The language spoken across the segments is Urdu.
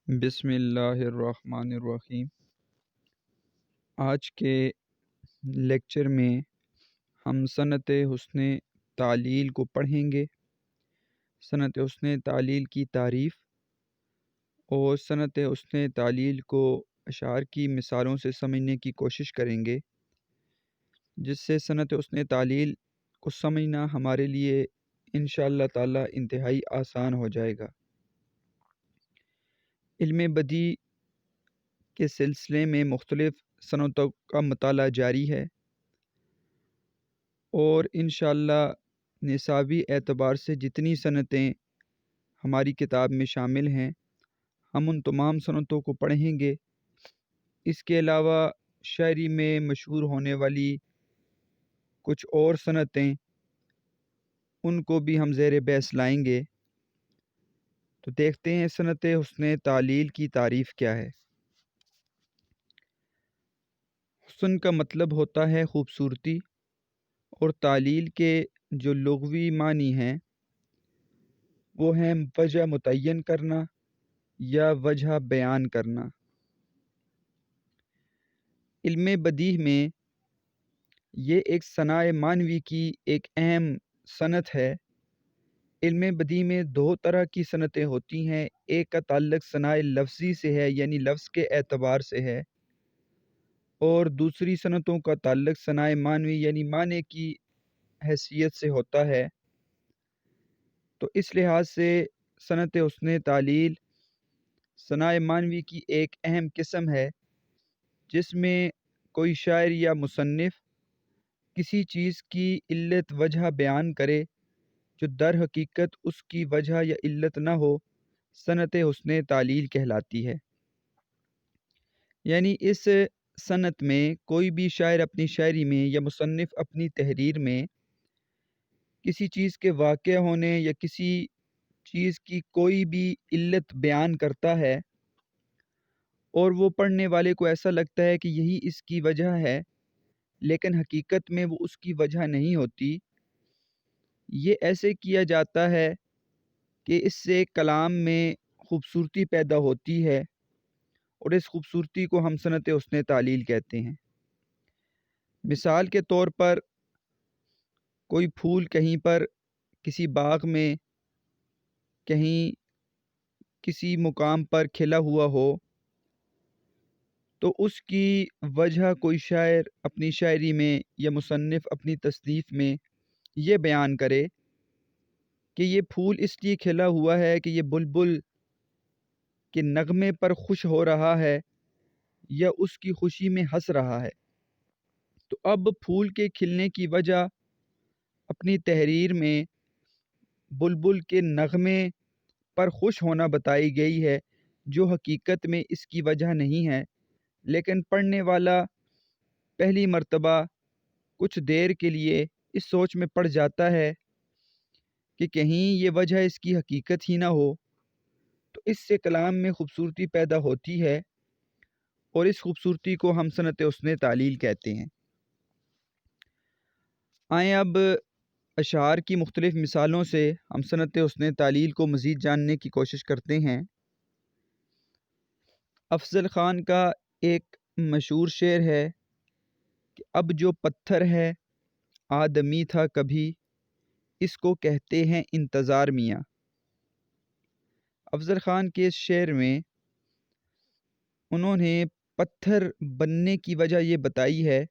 بسم اللہ الرحمن الرحیم۔ آج کے لیکچر میں ہم صنعت حسن تعلیل کو پڑھیں گے۔ صنعت حسن تعلیل کی تعریف اور صنعت حسن تعلیل کو اشعار کی مثالوں سے سمجھنے کی کوشش کریں گے، جس سے صنعت حسن تعلیل کو سمجھنا ہمارے لیے انشاءاللہ تعالی انتہائی آسان ہو جائے گا۔ علم بدیع کے سلسلے میں مختلف صنعتوں کا مطالعہ جاری ہے اور انشاءاللہ نصابی اعتبار سے جتنی صنعتیں ہماری کتاب میں شامل ہیں ہم ان تمام صنعتوں کو پڑھیں گے۔ اس کے علاوہ شاعری میں مشہور ہونے والی کچھ اور صنعتیں ان کو بھی ہم زیر بحث لائیں گے۔ تو دیکھتے ہیں صنعت حسن تعلیل کی تعریف کیا ہے۔ حسن کا مطلب ہوتا ہے خوبصورتی، اور تعلیل کے جو لغوی معنی ہیں وہ ہیں وجہ متعین کرنا یا وجہ بیان کرنا۔ علم بدیع میں یہ ایک صنائع معنوی کی ایک اہم صنعت ہے۔ علم بدیع میں دو طرح کی صنعتیں ہوتی ہیں، ایک کا تعلق صنائع لفظی سے ہے یعنی لفظ کے اعتبار سے ہے، اور دوسری صنعتوں کا تعلق صنائع معنوی یعنی معنی کی حیثیت سے ہوتا ہے۔ تو اس لحاظ سے صنعت حسن تعلیل صنائع معنوی کی ایک اہم قسم ہے، جس میں کوئی شاعر یا مصنف کسی چیز کی علت وجہ بیان کرے جو در حقیقت اس کی وجہ یا علت نہ ہو، صنعت حسن تعلیل کہلاتی ہے۔ یعنی اس صنعت میں کوئی بھی شاعر اپنی شاعری میں یا مصنف اپنی تحریر میں کسی چیز کے واقع ہونے یا کسی چیز کی کوئی بھی علت بیان کرتا ہے اور وہ پڑھنے والے کو ایسا لگتا ہے کہ یہی اس کی وجہ ہے، لیکن حقیقت میں وہ اس کی وجہ نہیں ہوتی۔ یہ ایسے کیا جاتا ہے کہ اس سے کلام میں خوبصورتی پیدا ہوتی ہے، اور اس خوبصورتی کو ہم صنعت حسن تعلیل کہتے ہیں۔ مثال کے طور پر کوئی پھول کہیں پر کسی باغ میں کہیں کسی مقام پر کھلا ہوا ہو تو اس کی وجہ کوئی شاعر اپنی شاعری میں یا مصنف اپنی تصنیف میں یہ بیان کرے کہ یہ پھول اس لیے کھلا ہوا ہے کہ یہ بلبل کے نغمے پر خوش ہو رہا ہے یا اس کی خوشی میں ہنس رہا ہے۔ تو اب پھول کے کھلنے کی وجہ اپنی تحریر میں بلبل کے نغمے پر خوش ہونا بتائی گئی ہے، جو حقیقت میں اس کی وجہ نہیں ہے، لیکن پڑھنے والا پہلی مرتبہ کچھ دیر کے لیے اس سوچ میں پڑ جاتا ہے کہ کہیں یہ وجہ اس کی حقیقت ہی نہ ہو۔ تو اس سے کلام میں خوبصورتی پیدا ہوتی ہے، اور اس خوبصورتی کو ہم صنعت حسن تعلیل کہتے ہیں۔ آئیں اب اشعار کی مختلف مثالوں سے ہم صنعت حسن تعلیل کو مزید جاننے کی کوشش کرتے ہیں۔ افضل خان کا ایک مشہور شعر ہے کہ اب جو پتھر ہے آدمی تھا کبھی، اس کو کہتے ہیں انتظار میاں۔ افضل خان کے اس شعر میں انہوں نے پتھر بننے کی وجہ یہ بتائی ہے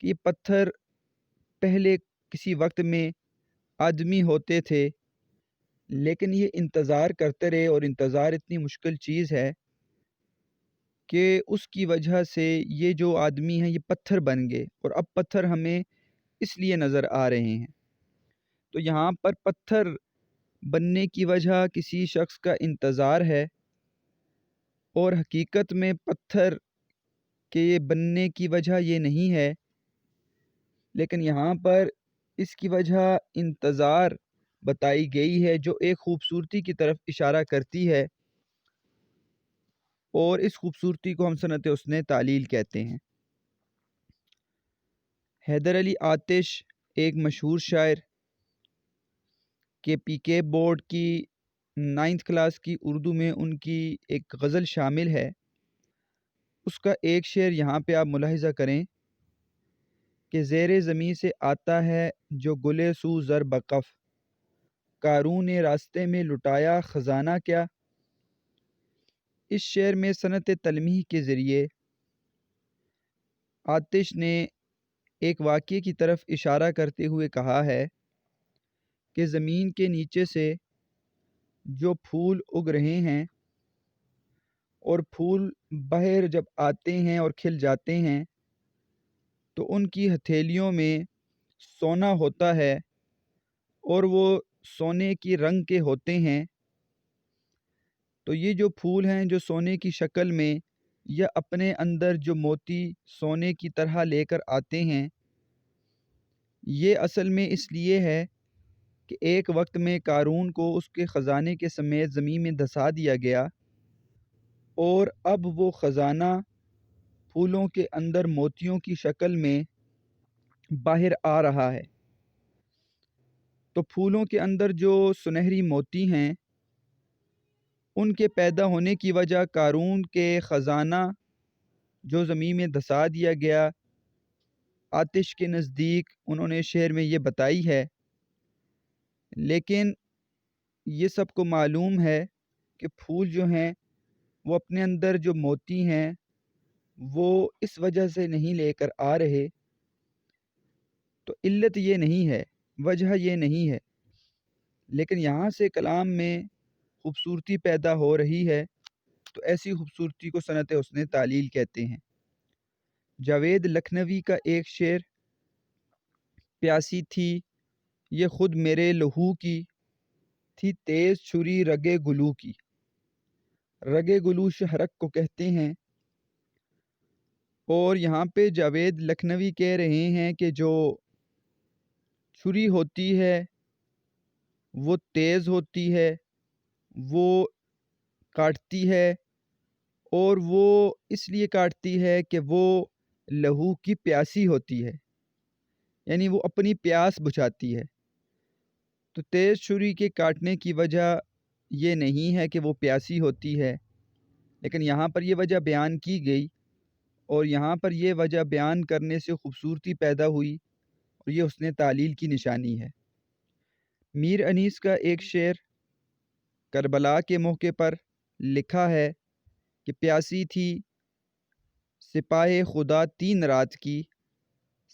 کہ یہ پتھر پہلے کسی وقت میں آدمی ہوتے تھے، لیکن یہ انتظار کرتے رہے، اور انتظار اتنی مشکل چیز ہے کہ اس کی وجہ سے یہ جو آدمی ہیں یہ پتھر بن گئے، اور اب پتھر ہمیں اس لیے نظر آ رہے ہیں۔ تو یہاں پر پتھر بننے کی وجہ کسی شخص کا انتظار ہے، اور حقیقت میں پتھر کے بننے کی وجہ یہ نہیں ہے، لیکن یہاں پر اس کی وجہ انتظار بتائی گئی ہے، جو ایک خوبصورتی کی طرف اشارہ کرتی ہے، اور اس خوبصورتی کو ہم صنعت حسن تعلیل کہتے ہیں۔ حیدر علی آتش ایک مشہور شاعر کے پی کے بورڈ کی 9th کلاس کی اردو میں ان کی ایک غزل شامل ہے۔ اس کا ایک شعر یہاں پہ آپ ملاحظہ کریں کہ زیر زمیں سے آتا ہے جو گلے سو زر بقف، قارون نے راستے میں لٹایا خزانہ کیا۔ اس شعر میں صنعت تلمیح کے ذریعے آتش نے ایک واقعے کی طرف اشارہ کرتے ہوئے کہا ہے کہ زمین کے نیچے سے جو پھول اگ رہے ہیں اور پھول باہر جب آتے ہیں اور کھل جاتے ہیں تو ان کی ہتھیلیوں میں سونا ہوتا ہے اور وہ سونے کی رنگ کے ہوتے ہیں۔ تو یہ جو پھول ہیں جو سونے کی شکل میں یا اپنے اندر جو موتی سونے کی طرح لے کر آتے ہیں، یہ اصل میں اس لیے ہے کہ ایک وقت میں قارون کو اس کے خزانے کے سمیت زمین میں دھسا دیا گیا اور اب وہ خزانہ پھولوں کے اندر موتیوں کی شکل میں باہر آ رہا ہے۔ تو پھولوں کے اندر جو سنہری موتی ہیں ان کے پیدا ہونے کی وجہ قارون کے خزانہ جو زمین میں دھسا دیا گیا آتش کے نزدیک انہوں نے شعر میں یہ بتائی ہے، لیکن یہ سب کو معلوم ہے کہ پھول جو ہیں وہ اپنے اندر جو موتی ہیں وہ اس وجہ سے نہیں لے کر آ رہے۔ تو علت یہ نہیں ہے، وجہ یہ نہیں ہے، لیکن یہاں سے کلام میں خوبصورتی پیدا ہو رہی ہے، تو ایسی خوبصورتی کو صنعت حسن تعلیل کہتے ہیں۔ جاوید لکھنوی کا ایک شعر، پیاسی تھی یہ خود میرے لہو کی، تھی تیز چھری رگے گلو کی۔ رگے گلو شہرک کو کہتے ہیں، اور یہاں پہ جاوید لکھنوی کہہ رہے ہیں کہ جو چھری ہوتی ہے وہ تیز ہوتی ہے، وہ کاٹتی ہے، اور وہ اس لیے کاٹتی ہے کہ وہ لہو کی پیاسی ہوتی ہے، یعنی وہ اپنی پیاس بجھاتی ہے۔ تو تیز چھری کے کاٹنے کی وجہ یہ نہیں ہے کہ وہ پیاسی ہوتی ہے، لیکن یہاں پر یہ وجہ بیان کی گئی، اور یہاں پر یہ وجہ بیان کرنے سے خوبصورتی پیدا ہوئی، اور یہ حسن تعلیل کی نشانی ہے۔ میر انیس کا ایک شعر کربلا کے موقع پر لکھا ہے کہ پیاسی تھی سپاہ خدا 3 رات کی،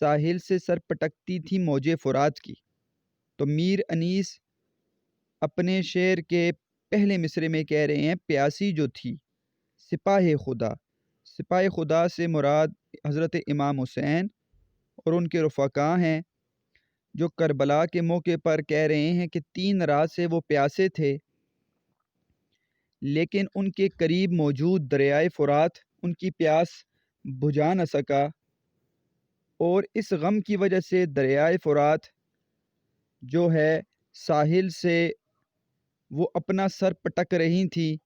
ساحل سے سر پٹکتی تھی موجے فرات کی۔ تو میر انیس اپنے شعر کے پہلے مصرے میں کہہ رہے ہیں پیاسی جو تھی سپاہ خدا، سپاہ خدا سے مراد حضرت امام حسین اور ان کے رفقا ہیں، جو کربلا کے موقع پر کہہ رہے ہیں کہ 3 رات سے وہ پیاسے تھے، لیکن ان کے قریب موجود دریائے فرات ان کی پیاس بجھا نہ سکا، اور اس غم کی وجہ سے دریائے فرات جو ہے ساحل سے وہ اپنا سر پٹک رہی تھی،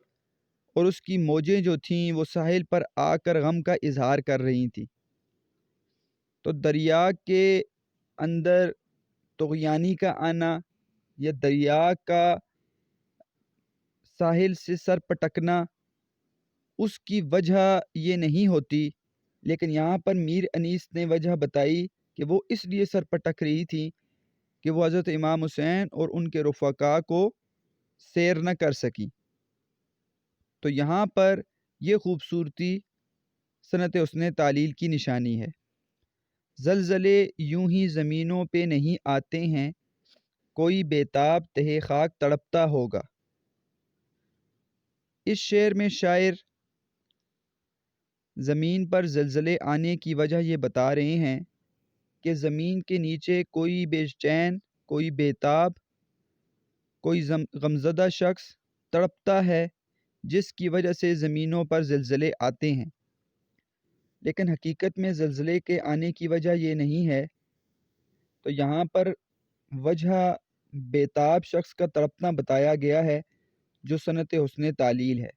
اور اس کی موجیں جو تھیں وہ ساحل پر آ کر غم کا اظہار کر رہی تھیں۔ تو دریا کے اندر طغیانی کا آنا یا دریا کا ساحل سے سر پٹکنا اس کی وجہ یہ نہیں ہوتی، لیکن یہاں پر میر انیس نے وجہ بتائی کہ وہ اس لیے سر پٹک رہی تھی کہ وہ حضرت امام حسین اور ان کے رفقا کو سیر نہ کر سکی۔ تو یہاں پر یہ خوبصورتی صنعت حسن تعلیل کی نشانی ہے۔ زلزلے یوں ہی زمینوں پہ نہیں آتے ہیں، کوئی بیتاب تہے خاک تڑپتا ہوگا۔ اس شعر میں شاعر زمین پر زلزلے آنے کی وجہ یہ بتا رہے ہیں کہ زمین کے نیچے کوئی بے چین، کوئی بیتاب، کوئی غمزدہ شخص تڑپتا ہے، جس کی وجہ سے زمینوں پر زلزلے آتے ہیں، لیکن حقیقت میں زلزلے کے آنے کی وجہ یہ نہیں ہے۔ تو یہاں پر وجہ بیتاب شخص کا تڑپنا بتایا گیا ہے، جو صنعت حسن تعلیل ہے۔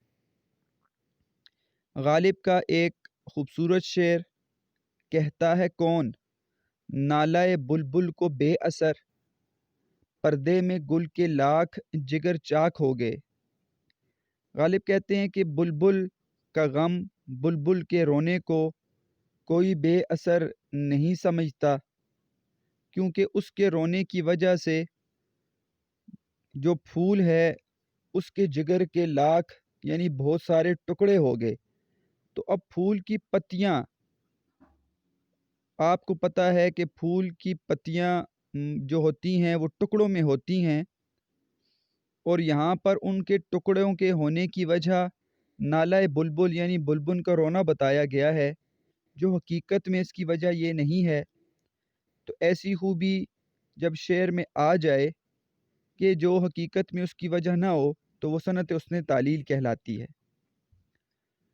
غالب کا ایک خوبصورت شعر کہتا ہے کون، نالہ بلبل کو بے اثر، پردے میں گل کے لاکھ جگر چاک ہو گئے۔ غالب کہتے ہیں کہ بلبل کا غم، بلبل کے رونے کو کوئی بے اثر نہیں سمجھتا، کیونکہ اس کے رونے کی وجہ سے جو پھول ہے اس کے جگر کے لاکھ یعنی بہت سارے ٹکڑے ہو گئے۔ تو اب پھول کی پتیاں، آپ کو پتہ ہے کہ پھول کی پتیاں جو ہوتی ہیں وہ ٹکڑوں میں ہوتی ہیں، اور یہاں پر ان کے ٹکڑوں کے ہونے کی وجہ نالہ بلبل یعنی بلبل کا رونا بتایا گیا ہے، جو حقیقت میں اس کی وجہ یہ نہیں ہے۔ تو ایسی خوبی جب شعر میں آ جائے کہ جو حقیقت میں اس کی وجہ نہ ہو، تو وہ صنعت حسن تعلیل کہلاتی ہے۔